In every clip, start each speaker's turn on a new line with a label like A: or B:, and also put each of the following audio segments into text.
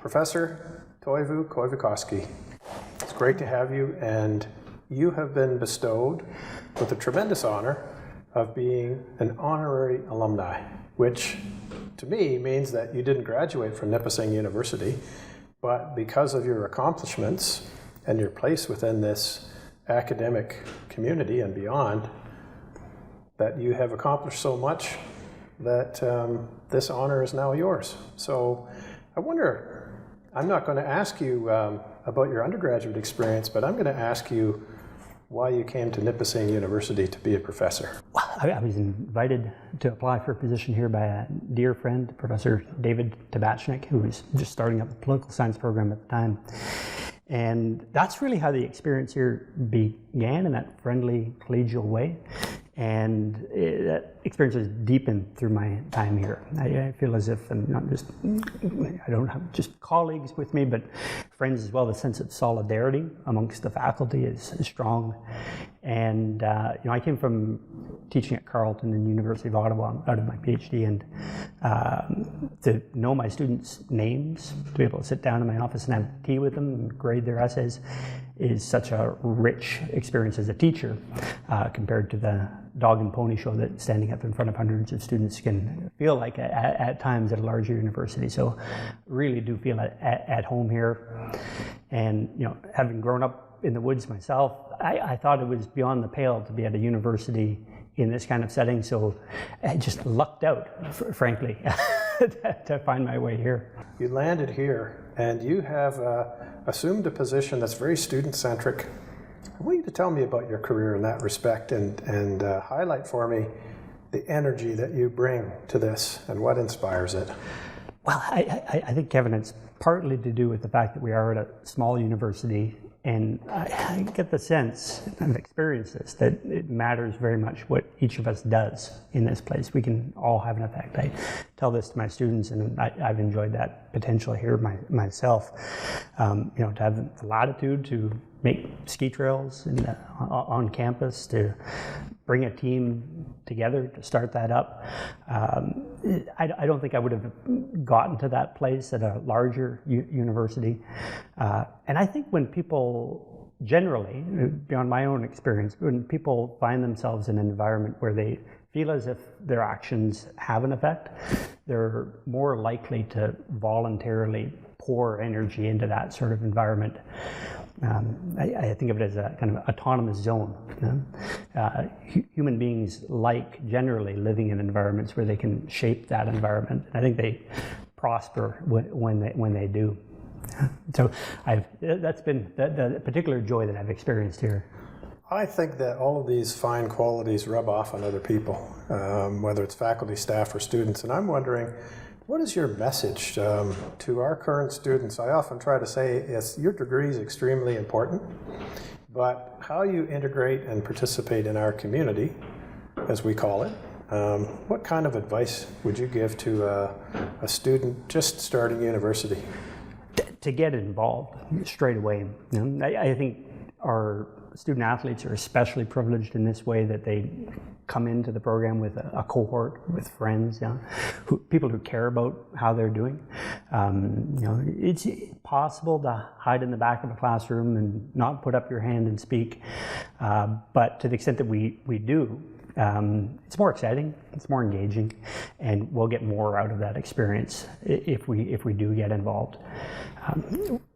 A: Professor Toivo Koivukoski. It's great to have you, and you have been bestowed with the tremendous honor of being an honorary alumni, which to me means that you didn't graduate from Nipissing University, but because of your accomplishments and your place within this academic community and beyond, that you have accomplished so much that this honor is now yours. So I wonder, I'm not going to ask you about your undergraduate experience, but I'm going to ask you why you came to Nipissing University to be a professor.
B: Well, I was invited to apply for a position here by a dear friend, Professor David Tabachnik, who was just starting up the political science program at the time. And that's really how the experience here began, in that friendly, collegial way. And that experience has deepened through my time here. I feel as if I'm not just, I don't have just colleagues with me, but friends as well. The sense of solidarity amongst the faculty is strong. And I came from teaching at Carleton and University of Ottawa out of my PhD, and to know my students' names, to be able to sit down in my office and have tea with them and grade their essays is such a rich experience as a teacher compared to the dog and pony show that standing up in front of hundreds of students can feel like at times at a larger university. So really do feel at home here. And having grown up in the woods myself, I thought it was beyond the pale to be at a university in this kind of setting, so I just lucked out, frankly, to find my way here.
A: You landed here, and you have assumed a position that's very student-centric. I want you to tell me about your career in that respect, and highlight for me the energy that you bring to this and what inspires it.
B: Well, I think, Kevin, it's partly to do with the fact that we are at a small university, and I get the sense, and I've experienced this, that it matters very much what each of us does in this place. We can all have an effect. I tell this to my students, and I've enjoyed that potential here myself. To have the latitude to make ski trails on campus, to bring a team together to start that up. I don't think I would have gotten to that place at a larger university. And I think when people generally, beyond my own experience, when people find themselves in an environment where they feel as if their actions have an effect, they're more likely to voluntarily pour energy into that sort of environment. I think of it as a kind of autonomous zone. Human beings like generally living in environments where they can shape that environment. I think they prosper when they do. So that's been the particular joy that I've experienced here.
A: I think that all of these fine qualities rub off on other people, whether it's faculty, staff, or students. And I'm wondering, what is your message to our current students? I often try to say, yes, your degree is extremely important, but how you integrate and participate in our community, as we call it, what kind of advice would you give to a student just starting university?
B: To get involved straight away. I think our student athletes are especially privileged in this way, that they come into the program with a cohort, with friends, people who care about how they're doing. It's possible to hide in the back of a classroom and not put up your hand and speak, but to the extent that we do, it's more exciting, it's more engaging, and we'll get more out of that experience if we do get involved.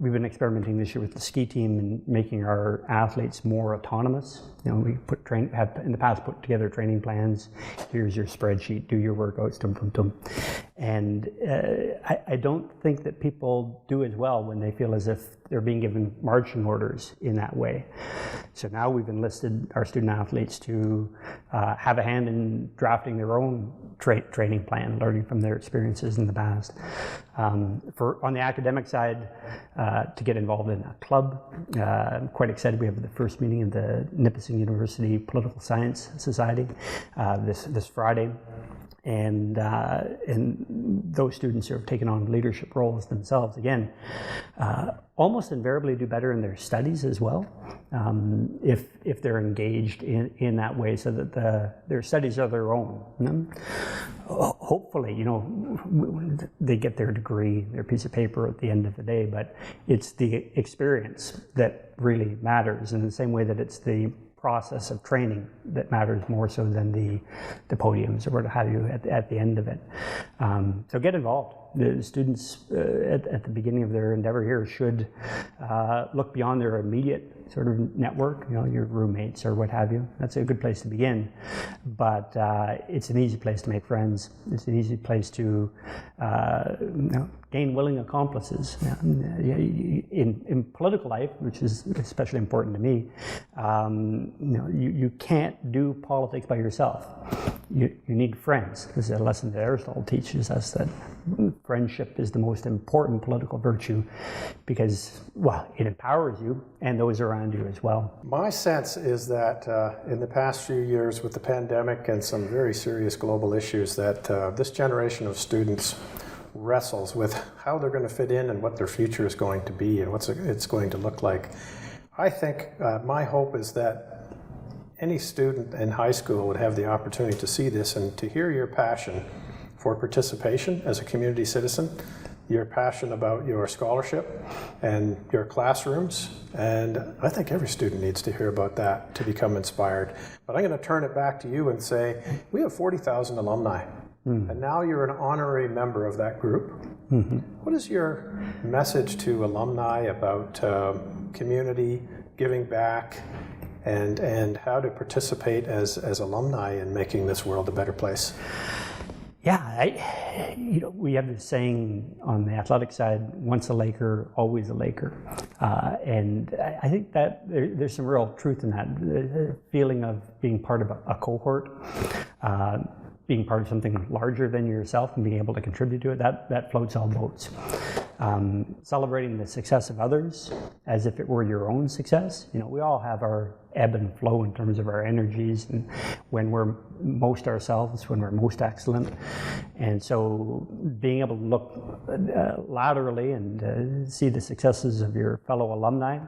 B: We've been experimenting this year with the ski team and making our athletes more autonomous. We have in the past put together training plans. Here's your spreadsheet, do your workouts, And I don't think that people do as well when they feel as if they're being given marching orders in that way. So now we've enlisted our student athletes to have a hand in drafting their own training plan, learning from their experiences in the past. On the academic side, to get involved in a club. I'm quite excited. We have the first meeting of the Nipissing University Political Science Society this Friday. And those students who have taken on leadership roles themselves, again, almost invariably do better in their studies as well, if they're engaged in that way, so that their studies are their own. hopefully, they get their degree, their piece of paper at the end of the day, but it's the experience that really matters, in the same way that it's the process of training that matters more so than the podiums or what have you at the end of it. So get involved. The students at the beginning of their endeavor here should look beyond their immediate sort of network, your roommates or what have you. That's a good place to begin, but it's an easy place to make friends. It's an easy place to gain willing accomplices. In political life, which is especially important to me, you can't do politics by yourself. You need friends. This is a lesson that Aristotle teaches us, that friendship is the most important political virtue because, well, it empowers you and those around you as well.
A: My sense is that in the past few years with the pandemic and some very serious global issues, that this generation of students wrestles with how they're going to fit in and what their future is going to be and what it's going to look like. I think my hope is that any student in high school would have the opportunity to see this and to hear your passion for participation as a community citizen, your passion about your scholarship and your classrooms. And I think every student needs to hear about that to become inspired. But I'm going to turn it back to you and say, we have 40,000 alumni. And now you're an honorary member of that group. What is your message to alumni about community, giving back, and how to participate as alumni in making this world a better place?
B: Yeah, we have this saying on the athletic side, once a Laker, always a Laker. And I think that there's some real truth in that. The feeling of being part of a cohort, being part of something larger than yourself and being able to contribute to it, that floats all boats. Celebrating the success of others as if it were your own success. We all have our ebb and flow in terms of our energies, and when we're most ourselves, when we're most excellent. And so being able to look laterally and see the successes of your fellow alumni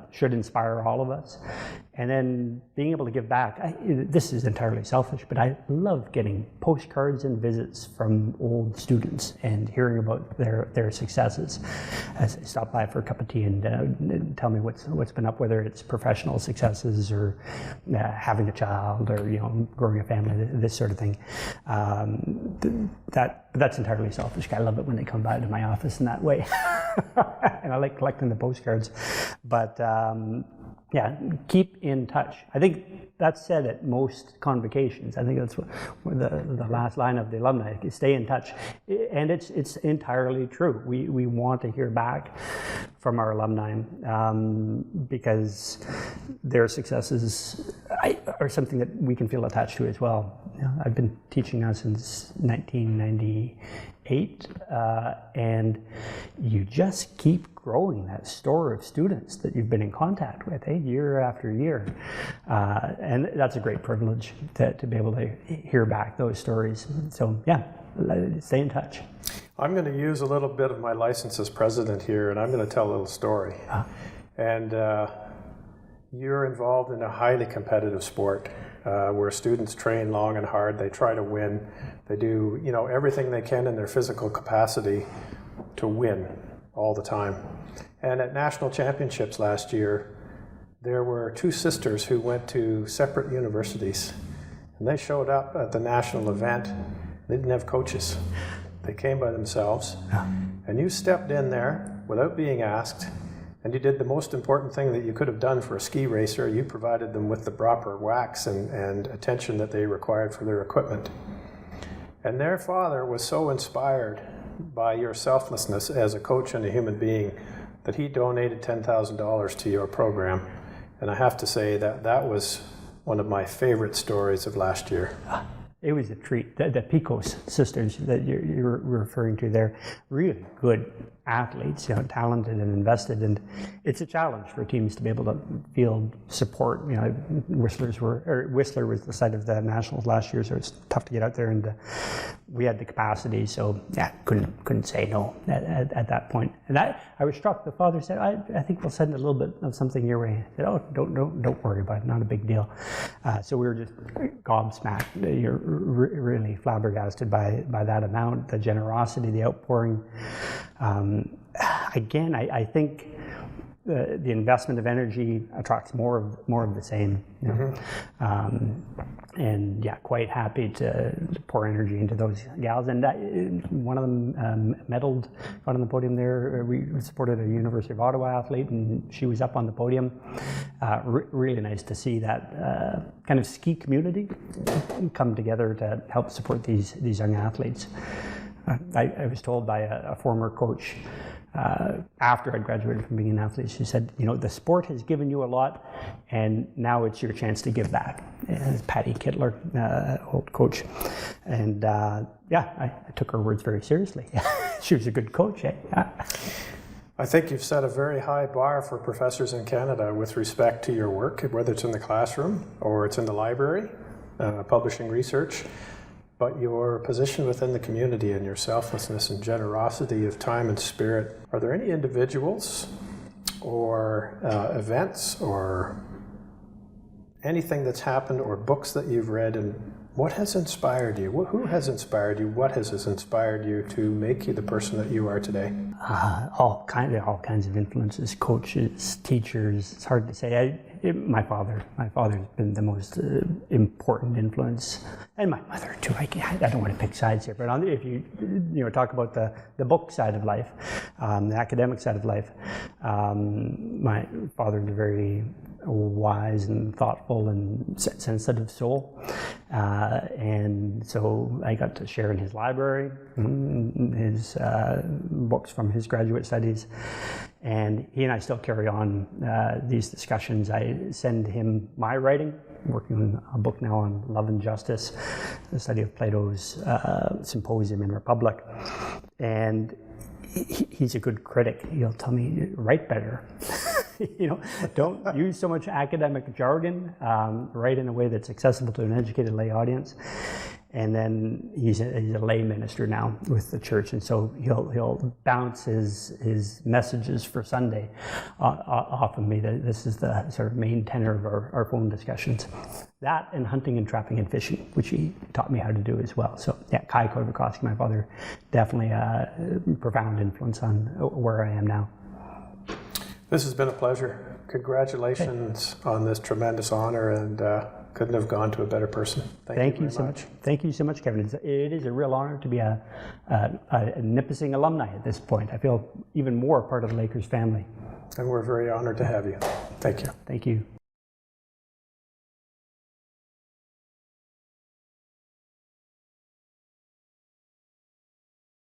B: should inspire all of us. And then being able to give back. This is entirely selfish, but I love getting postcards and visits from old students and hearing about their successes. As they stop by for a cup of tea and tell me what's been up, whether it's professional successes or having a child or growing a family, this sort of thing. That's entirely selfish. I love it when they come by to my office in that way, and I like collecting the postcards. But yeah, keep in touch. I think that's said at most convocations. I think that's what the last line of the alumni, stay in touch. And it's entirely true. We want to hear back from our alumni because their successes are something that we can feel attached to as well. I've been teaching now since 1998, and you just keep growing that store of students that you've been in contact with, year after year. And that's a great privilege to be able to hear back those stories. So yeah, stay in touch.
A: I'm going to use a little bit of my license as president here, and I'm going to tell a little story. And you're involved in a highly competitive sport where students train long and hard. They try to win. They do everything they can in their physical capacity to win all the time. And at national championships last year, there were two sisters who went to separate universities, and they showed up at the national event. They didn't have coaches. They came by themselves, and you stepped in there without being asked, and you did the most important thing that you could have done for a ski racer. You provided them with the proper wax and attention that they required for their equipment. And their father was so inspired by your selflessness as a coach and a human being that he donated $10,000 to your program. And I have to say that was one of my favorite stories of last year.
B: It was a treat. The Picos sisters that you're referring to there, really good athletes, talented and invested, and it's a challenge for teams to be able to field support. Whistler was the site of the Nationals last year, so it's tough to get out there, and we had the capacity, so couldn't say no at that point. And I was struck. The father said, "I think we'll send a little bit of something your way." I said, "Oh, don't worry about it. Not a big deal." So we were just gobsmacked. You're really flabbergasted by that amount, the generosity, the outpouring. Again, I think the investment of energy attracts more of the same. And quite happy to pour energy into those gals. And one of them medaled, got on the podium there. We supported a University of Ottawa athlete, and she was up on the podium. Really nice to see that kind of ski community come together to help support these young athletes. I was told by a former coach after I graduated from being an athlete, she said, the sport has given you a lot, and now it's your chance to give back. Patty Kittler, old coach. And I took her words very seriously. She was a good coach.
A: I think you've set a very high bar for professors in Canada with respect to your work, whether it's in the classroom or it's in the library, publishing research. But your position within the community and your selflessness and generosity of time and spirit. Are there any individuals or events or anything that's happened or books that you've read, and what has inspired you? Who has inspired you? What has inspired you to make you the person that you are today?
B: All kinds of influences, coaches, teachers. It's hard to say. My father's been the most important influence, and my mother too. I don't want to pick sides here, but if you talk about the book side of life, the academic side of life, my father's a very wise and thoughtful and sensitive soul, and so I got to share in his library, his books from his graduate studies, and he and I still carry on these discussions. I send him my writing. I'm working on a book now on love and justice, the study of Plato's Symposium in Republic, and he's a good critic. He'll tell me, write better. Don't use so much academic jargon. Write in a way that's accessible to an educated lay audience. And then he's a lay minister now with the church, and so he'll bounce his messages for Sunday off of me. This is the sort of main tenor of our phone discussions. That and hunting and trapping and fishing, which he taught me how to do as well. So Toivo Koivukoski, my father, definitely a profound influence on where I am now.
A: This has been a pleasure. Congratulations on this tremendous honor, and couldn't have gone to a better person. Thank you so much.
B: Thank you so much, Kevin. It is a real honor to be a Nipissing alumni at this point. I feel even more part of the Lakers family.
A: And we're very honored to have you. Thank you.
B: Thank you.